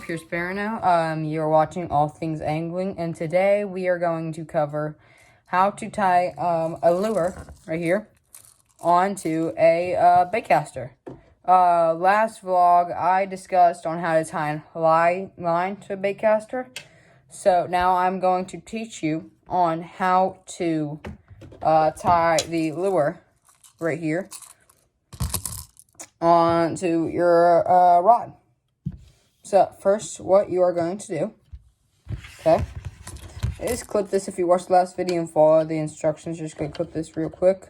here's Barineau. You're watching All Things Angling, and today we are going to cover how to tie a lure right here onto a bait caster. Last vlog, I discussed on how to tie a line to a bait caster. So now I'm going to teach you on how to tie the lure right here onto your rod. So first, what you are going to do, okay, is clip this. If you watched the last video and follow the instructions, you're just going to clip this real quick.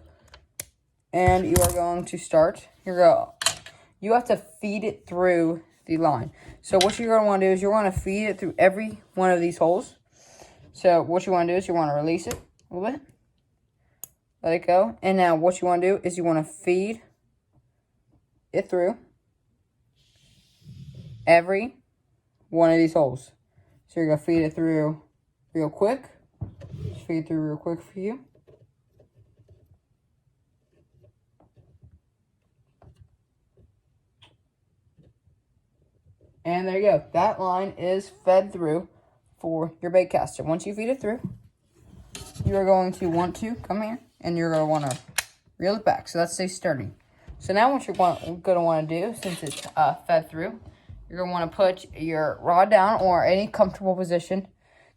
And you are going to start. You have to feed it through the line. So what you're going to want to do is you want to feed it through every one of these holes. So what you want to do is you want to release it a little bit. Let it go. And now what you want to do is you want to feed it through every one of these holes. So you're going to feed it through real quick. Just feed it through real quick for you. And there you go. That line is fed through for your bait caster. Once you feed it through, you are going to want to come here and you're going to want to reel it back. So that stays sturdy. So now what you're going to want to do, since it's fed through, you're going to want to put your rod down or any comfortable position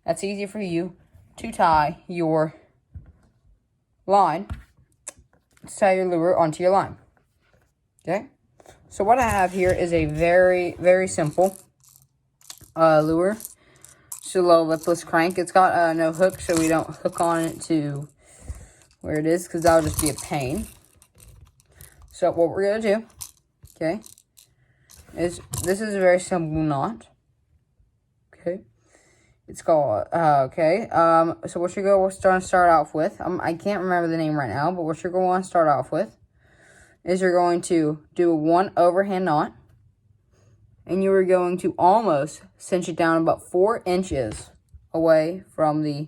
that's easy for you to tie your line, to tie your lure onto your line. Okay? So what I have here is a very, very simple lure. It's a low lipless crank. It's got no hook, so we don't hook on it to where it is, because that would just be a pain. So what we're going to do, okay, is this is a very simple knot. Okay. It's called, so what you're going to start off with, I can't remember the name right now, but what you're going to want to start off with is you're going to do one overhand knot, and you are going to almost cinch it down about 4 inches away from the,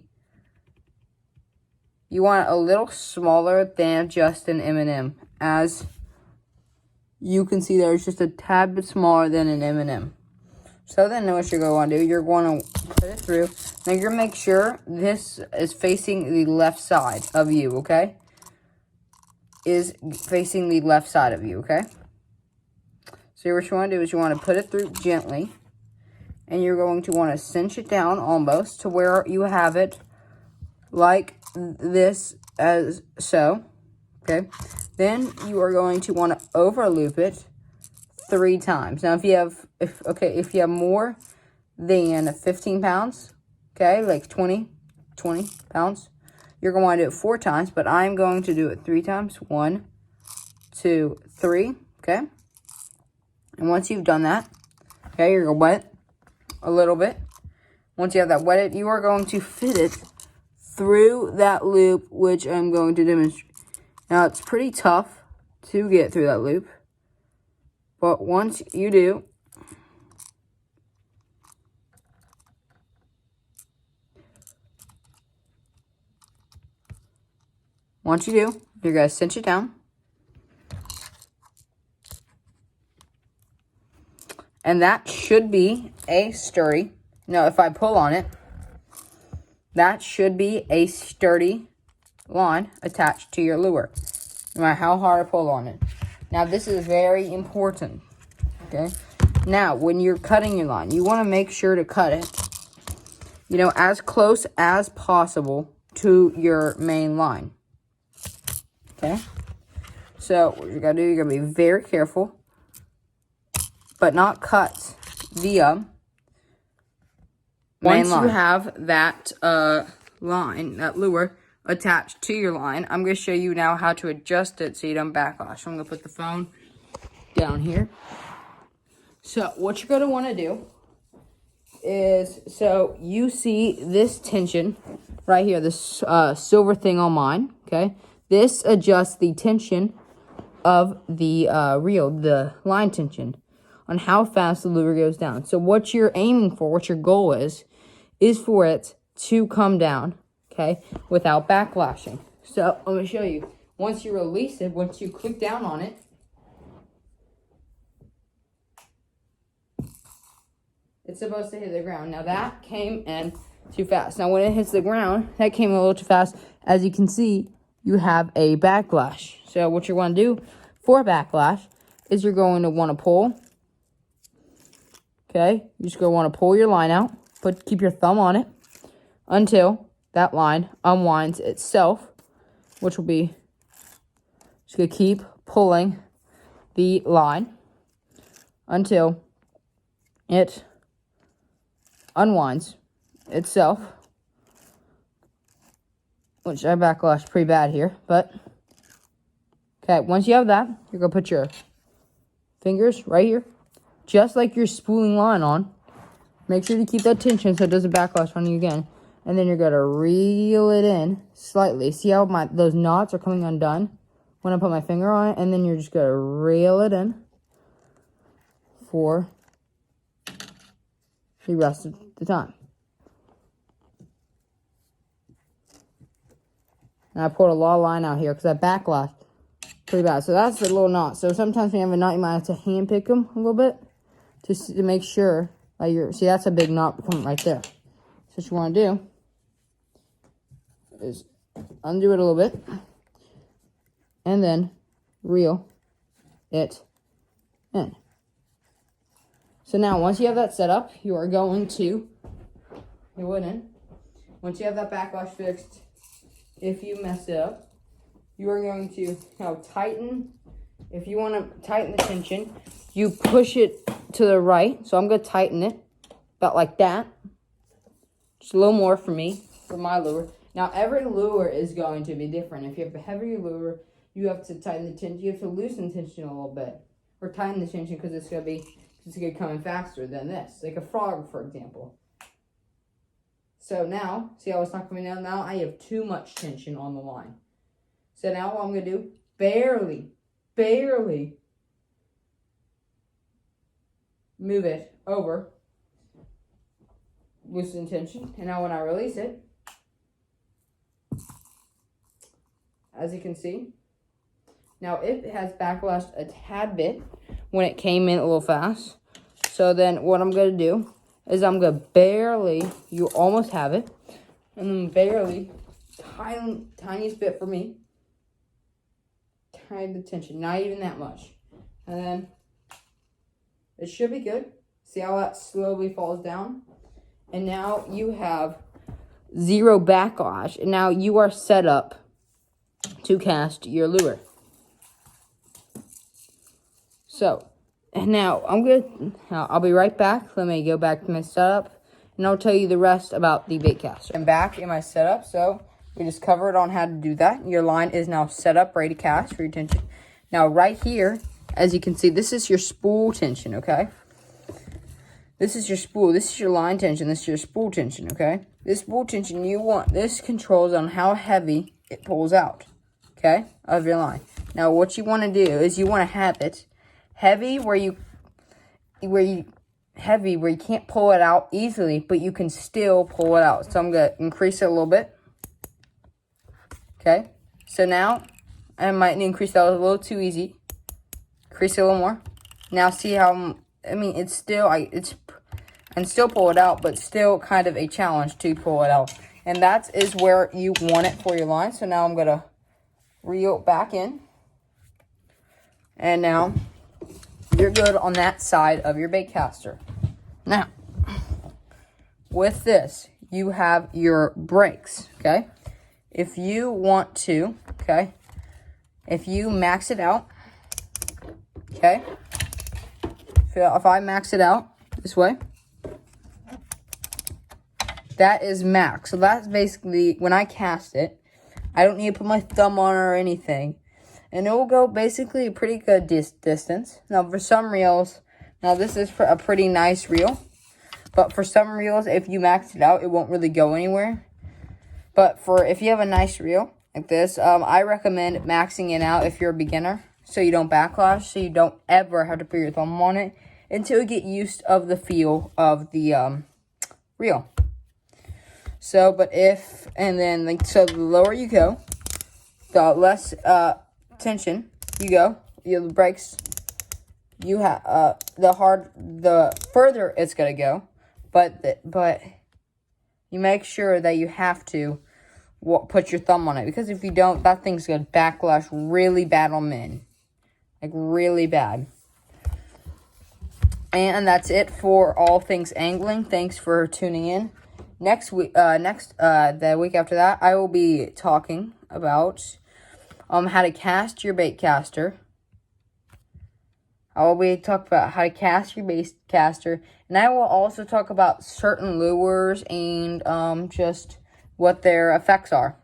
you want it a little smaller than just an M&M. As you can see there, it's just a tad bit smaller than an M&M. So then what you're going to want to do, you're going to put it through. Now you're going to make sure this is facing the left side of you, okay? Is facing the left side of you, okay? So what you want to do is you want to put it through gently. And you're going to want to cinch it down almost to where you have it like this, as so. Okay? Then you are going to want to overloop it 3 times. Now if you have more than 15 pounds, okay, like 20 pounds, you're going to want to do it 4 times, but I'm going to do it 3 times. 1, 2, 3, okay? And once you've done that, okay, you're going to wet it a little bit. Once you have that wetted, you are going to fit it through that loop, which I'm going to demonstrate. Now, it's pretty tough to get through that loop, but once you do, you're going to cinch it down. And that should be a sturdy. No, if I pull on it, that should be a sturdy line attached to your lure, no matter how hard I pull on it. Now, this is very important, okay? Now, when you're cutting your line, you want to make sure to cut it, as close as possible to your main line. Okay, so what you're going to do, you're going to be very careful, but not cut the main line. Once you have that line, that lure, attached to your line, I'm going to show you now how to adjust it so you don't backlash. So I'm going to put the phone down here. So what you're going to want to do is, so you see this tension right here, this silver thing on mine, okay? This adjusts the tension of the reel, the line tension, on how fast the lure goes down. So what you're aiming for, what your goal is for it to come down, okay, without backlashing. So I'm going to show you. Once you release it, once you click down on it, it's supposed to hit the ground. Now that came in too fast. Now when it hits the ground, that came a little too fast. As you can see, you have a backlash. So what you're going to do for a backlash is you're going to want to pull. Okay, you're just going to want to pull your line out. Keep your thumb on it until that line unwinds itself, which will be just going to keep pulling the line until it unwinds itself, which I backlashed pretty bad here, but okay, once you have that, you're going to put your fingers right here, just like you're spooling line on. Make sure to keep that tension so it doesn't backlash on you again, and then you're going to reel it in slightly. See how those knots are coming undone when I put my finger on it, and then you're just going to reel it in for the rest of the time. And I pulled a lot of line out here because I backlashed pretty bad. So that's a little knot. So sometimes when you have a knot, you might have to hand pick them a little bit to make sure that see, that's a big knot coming right there. So what you want to do is undo it a little bit and then reel it in. So now once you have that set up, you are going to reel it in. Once you have that backlash fixed, if you mess it up, you are going to now tighten. If you want to tighten the tension, you push it to the right. So I'm going to tighten it about like that. Just a little more for me, for my lure. Now every lure is going to be different. If you have a heavier lure, you have to tighten the tension. You have to loosen the tension a little bit, or tighten the tension because it's going to come in faster than this, like a frog, for example. So now, see how it's not coming down? Now I have too much tension on the line. So now what I'm going to do, barely move it over, loosen tension. And now when I release it, as you can see, now it has backlashed a tad bit when it came in a little fast. So then what I'm going to do is I'm going to barely, you almost have it, and then barely, tiniest bit for me, tighten the tension, not even that much. And then it should be good. See how that slowly falls down? And now you have zero backlash, and now you are set up to cast your lure. So, and now I'll be right back. Let me go back to my setup, and I'll tell you the rest about the bait caster. I'm back in my setup, so we just covered on how to do that. Your line is now set up, ready to cast for your tension. Now, right here, as you can see, this is your spool tension, okay? This is your spool. This is your line tension. This is your spool tension, okay? This spool tension, this controls on how heavy it pulls out, okay, of your line. Now, what you want to do is you want to have it heavy where you can't pull it out easily, but you can still pull it out. So I'm going to increase it a little bit. Okay, so now I might increase that a little too easy. Increase it a little more. Now see how, it's still, I can still pull it out, but still kind of a challenge to pull it out. And that is where you want it for your line. So now I'm going to reel back in. And now you're good on that side of your bait caster. Now, with this, you have your brakes, okay? If you want to, okay, if you max it out, okay, if I max it out this way, that is max. So that's basically, when I cast it, I don't need to put my thumb on it or anything. And it will go basically a pretty good distance. Now, for some reels, now this is a pretty nice reel. But for some reels, if you max it out, it won't really go anywhere. But if you have a nice reel like this, I recommend maxing it out if you're a beginner. So you don't backlash, so you don't ever have to put your thumb on it until you get used of the feel of the reel. So, so the lower you go, the less tension you go. You have the brakes. You have the further it's gonna go. but you make sure that you have to put your thumb on it, because if you don't, that thing's gonna backlash really bad on men, like really bad. And that's it for all things angling. Thanks for tuning in. Next week, the week after that, I will be talking about how to cast your bait caster. I will be talking about how to cast your bait caster, and I will also talk about certain lures and just what their effects are.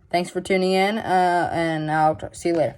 Thanks for tuning in, and I'll see you later.